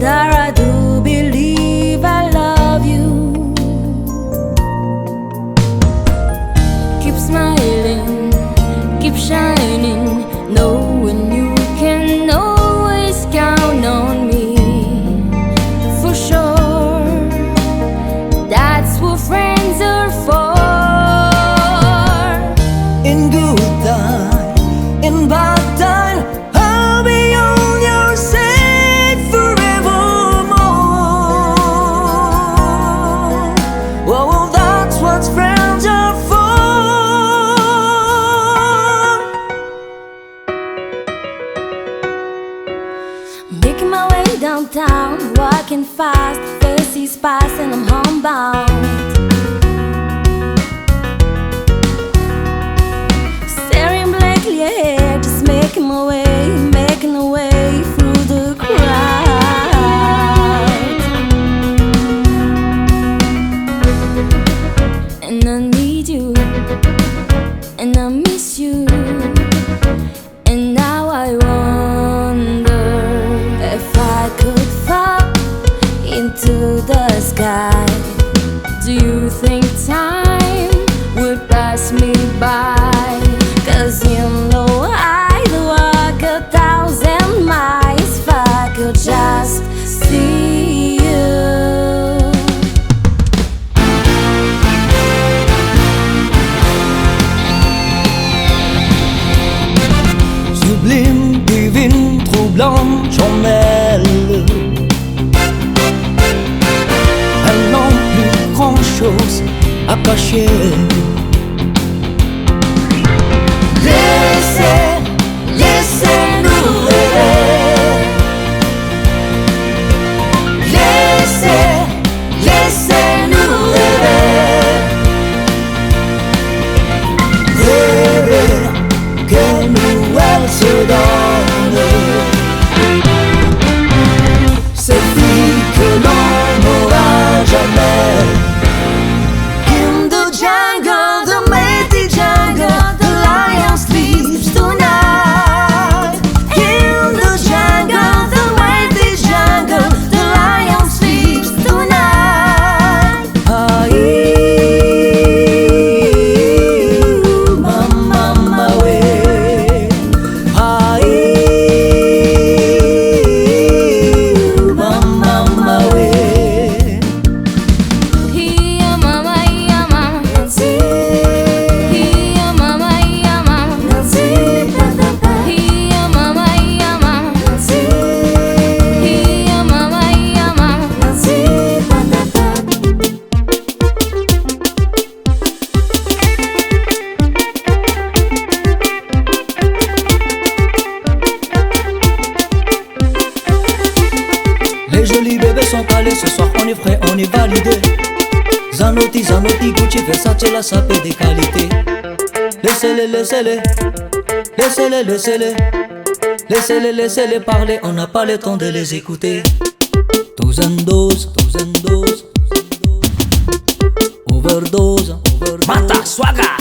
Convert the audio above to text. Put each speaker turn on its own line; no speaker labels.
That I do believe I love you. Keep smiling, keep shining, knowing you can always count on me. For sure, that's what friends are for.
In good time, in bad time, I'll be on your side forevermore. Oh, that's what friends are for.
Making my way downtown, walking fast, faces pass and I'm homebound. Staring blankly ahead, just making my way through the crowd. And I need you, and I miss you, and now I wonder if I could fall into the sky. Do you think time would pass me by? 'Cause you know I'd walk 1,000 miles if I could just see you.
Sublime, divine, troublante, j'en mêle. Elles n'ont plus grand-chose à cacher. Laissez-nous rêver. Laissez-nous rêver. Rêver que nous elles se donnent. Ces filles que l'on n'aura jamais. In the jungle, the mighty jungle, the lion sleeps tonight. In the jungle, the mighty jungle, the lion sleeps tonight. Mama way. Mama way.
Here mama, Nancy. Here mama, Nancy. Here mama, Nancy. Here mama, Nancy.
Les jolis bébés sont allés, ce soir on est frais, on est validé. Zanotti, Gucci, Versace, la sapée des qualités. Laissez-les parler, on n'a pas le temps de les écouter. Dose, overdose.
Mata, swaga.